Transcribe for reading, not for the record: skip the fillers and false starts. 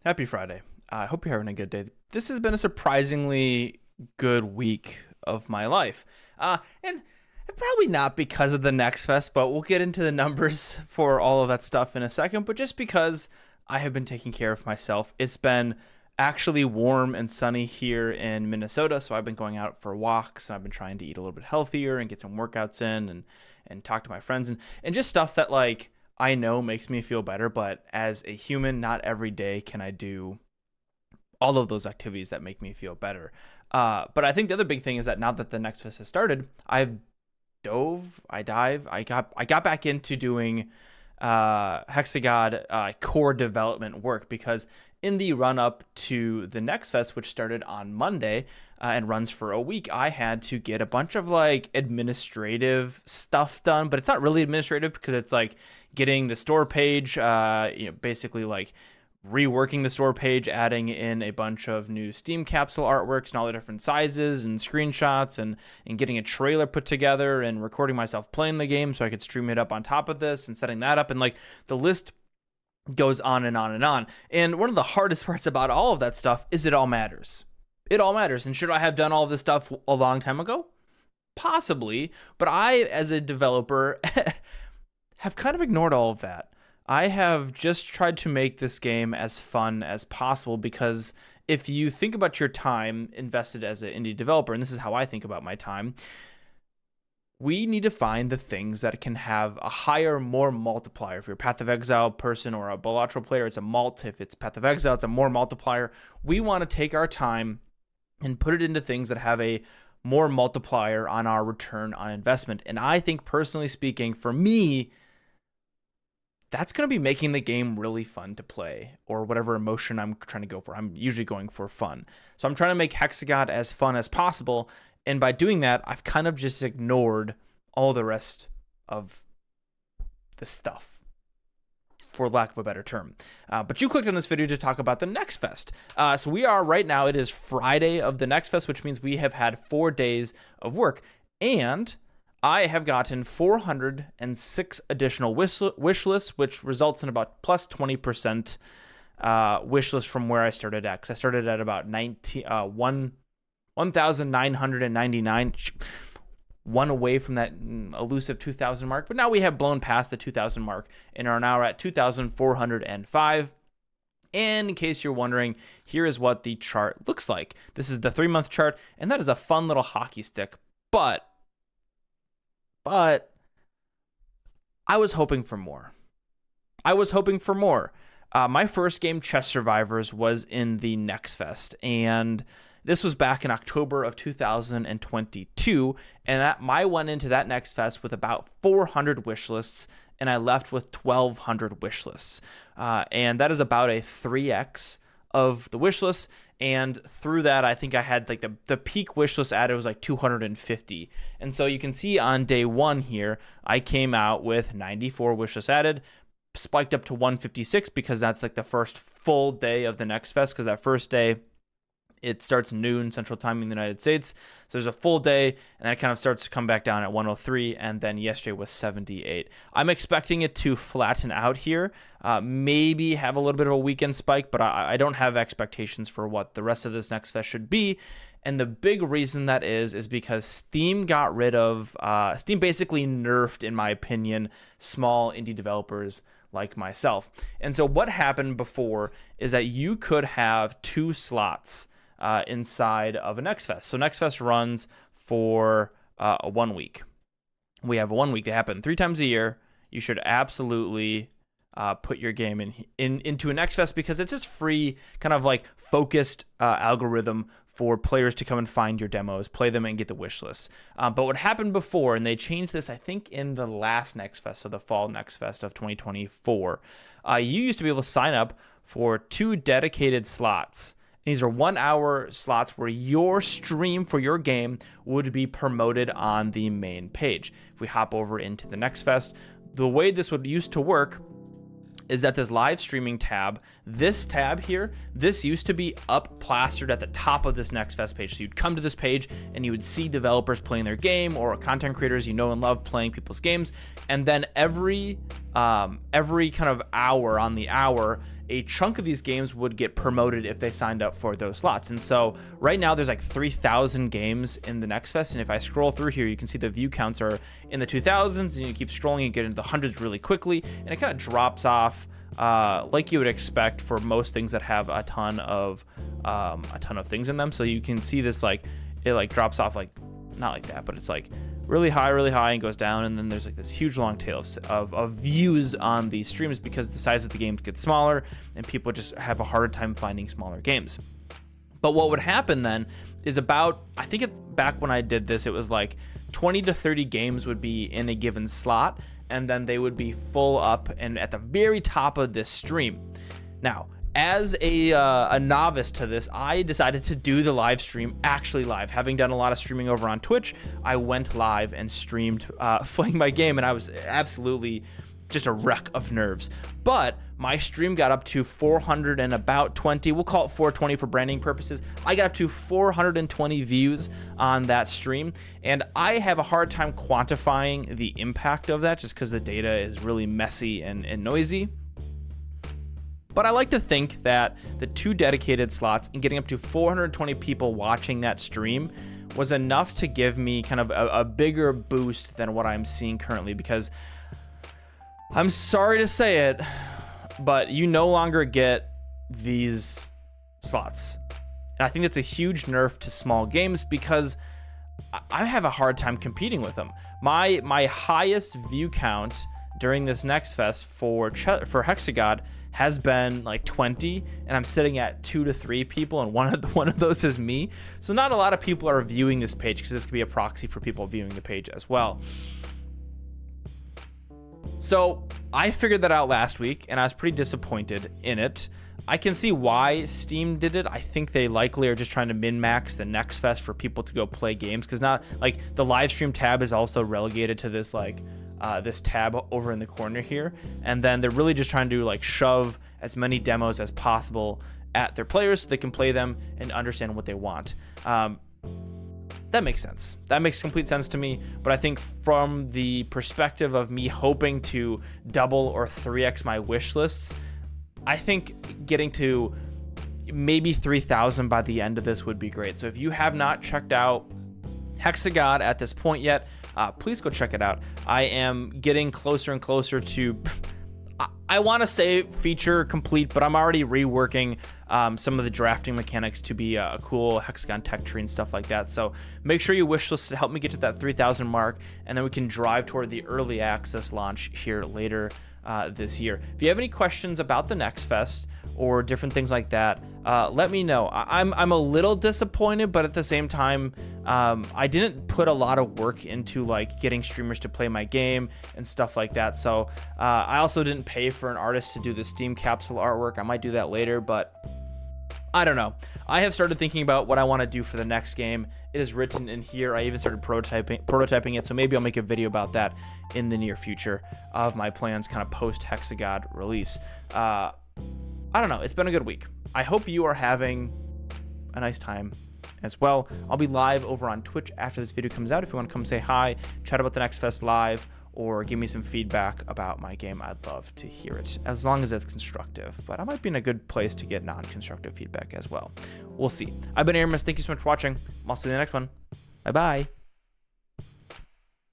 Happy Friday. I hope you're having a good day. This has been a surprisingly good week of my life. And probably not because of the Next Fest, but we'll get into the numbers for all of that stuff in a second. But just because I have been taking care of myself, it's been actually warm and sunny here in Minnesota. So I've been going out for walks and I've been trying to eat a little bit healthier and get some workouts in and talk to my friends and just stuff that like I know makes me feel better, but as a human, not every day can I do all of those activities that make me feel better. But I think the other big thing is that now that the Next Fest has started, I got back into doing Hexagod core development work, because in the run up to the Next Fest, which started on Monday and runs for a week, I had to get a bunch of like administrative stuff done, but it's not really administrative because it's like getting the store page, basically like reworking the store page, adding in a bunch of new Steam capsule artworks and all the different sizes and screenshots and getting a trailer put together and recording myself playing the game so I could stream it up on top of this and setting that up. And like the list goes on and on and on. And one of the hardest parts about all of that stuff is it all matters. It all matters. And should I have done all of this stuff a long time ago? Possibly. But I, as a developer, have kind of ignored all of that. I have just tried to make this game as fun as possible, because if you think about your time invested as an indie developer, and this is how I think about my time, we need to find the things that can have a higher, more multiplier. If you're a Path of Exile person or a Balatro player, it's a mult. If it's Path of Exile, it's a more multiplier. We want to take our time and put it into things that have a more multiplier on our return on investment. And I think, personally speaking, for me, that's going to be making the game really fun to play, or whatever emotion I'm trying to go for. I'm usually going for fun. So I'm trying to make Hexagod as fun as possible. And by doing that, I've kind of just ignored all the rest of the stuff, for lack of a better term. But you clicked on this video to talk about the Next Fest. So we are right now, it is Friday of the Next Fest, which means we have had 4 days of work. And I have gotten 406 additional wish lists, which results in about plus 20% wish list from where I started at. Because I started at about 1,999, one away from that elusive 2,000 mark. But now we have blown past the 2,000 mark and are now at 2,405. And in case you're wondering, here is what the chart looks like. This is the 3-month chart, and that is a fun little hockey stick. But I was hoping for more. My first game, Chess Survivors, was in the Next Fest, and this was back in October of 2022, and I went into that Next Fest with about 400 wish lists, and I left with 1,200 wish lists. And that is about a 3x of the wish lists. And through that, I think I had like the peak wish list added was like 250. And so you can see on day one here, I came out with 94 wish lists added, spiked up to 156 because that's like the first full day of the Next Fest, because that first day, it starts noon Central Time in the United States. So there's a full day, and then it kind of starts to come back down at 103, and then yesterday was 78. I'm expecting it to flatten out here, maybe have a little bit of a weekend spike, but I don't have expectations for what the rest of this Next Fest should be. And the big reason that is because Steam got rid of, Steam basically nerfed, in my opinion, small indie developers like myself. And so what happened before is that you could have 2 slots inside of a Next Fest. So Next Fest runs for 1 week. We have 1 week. They happen 3 times a year. You should absolutely put your game into a Next Fest, because it's just free, kind of like focused algorithm for players to come and find your demos, play them, and get the wish lists. But what happened before, and they changed this, I think, in the last Next Fest, so the fall Next Fest of 2024, you used to be able to sign up for 2 dedicated slots. These are 1-hour slots where your stream for your game would be promoted on the main page. If we hop over into the Next Fest, the way this would used to work is that this live streaming tab, this tab here, this used to be up plastered at the top of this Next Fest page. So you'd come to this page and you would see developers playing their game or content creators you know and love playing people's games. And then every kind of hour on the hour, a chunk of these games would get promoted if they signed up for those slots. And so right now there's like 3,000 games in the Next Fest, and if I scroll through here, you can see the view counts are in the 2000s, and you keep scrolling and get into the hundreds really quickly, and it kind of drops off like you would expect for most things that have a ton of things in them. So you can see this, like it like drops off, like not like that, but it's like really high and goes down, and then there's like this huge long tail of views on these streams because the size of the games gets smaller and people just have a harder time finding smaller games. But what would happen then is back when I did this, it was like 20 to 30 games would be in a given slot, and then they would be full up and at the very top of this stream. Now, as a novice to this, I decided to do the live stream actually live. Having done a lot of streaming over on Twitch, I went live and streamed playing my game, and I was absolutely just a wreck of nerves. But my stream got up to 420, we'll call it 420 for branding purposes. I got up to 420 views on that stream, and I have a hard time quantifying the impact of that just because the data is really messy and noisy. But I like to think that the 2 dedicated slots and getting up to 420 people watching that stream was enough to give me kind of a bigger boost than what I'm seeing currently, because I'm sorry to say it, but you no longer get these slots. And I think that's a huge nerf to small games because I have a hard time competing with them. My highest view count during this Next Fest for Hexagod has been like 20, and I'm sitting at 2 to 3 people, and one of those is me. So not a lot of people are viewing this page because this could be a proxy for people viewing the page as well. So I figured that out last week, and I was pretty disappointed in it. I can see why Steam did it. I think they likely are just trying to min-max the Next Fest for people to go play games, because not like the live stream tab is also relegated to this like this tab over in the corner here, and then they're really just trying to like shove as many demos as possible at their players so they can play them and understand what they want. That makes sense. That makes complete sense to me. But I think from the perspective of me hoping to double or 3x my wish lists, I think getting to maybe 3,000 by the end of this would be great. So if you have not checked out Hexagod at this point yet, please go check it out. I am getting closer and closer to, I want to say feature complete, but I'm already reworking some of the drafting mechanics to be a cool hexagon tech tree and stuff like that. So make sure you wishlist to help me get to that 3,000 mark, and then we can drive toward the early access launch here later this year. If you have any questions about the Next Fest or different things like that, let me know. I'm a little disappointed, but at the same time, I didn't put a lot of work into like getting streamers to play my game and stuff like that. So I also didn't pay for an artist to do the Steam capsule artwork. I might do that later, but I don't know. I have started thinking about what I want to do for the next game. It is written in here. I even started prototyping it, so maybe I'll make a video about that in the near future of my plans kind of post Hexagod release. I don't know. It's been a good week. I hope you are having a nice time as well. I'll be live over on Twitch after this video comes out. If you want to come say hi, chat about the Next Fest live, or give me some feedback about my game, I'd love to hear it, as long as it's constructive. But I might be in a good place to get non-constructive feedback as well. We'll see. I've been Aarimous. Thank you so much for watching. I'll see you in the next one. Bye-bye.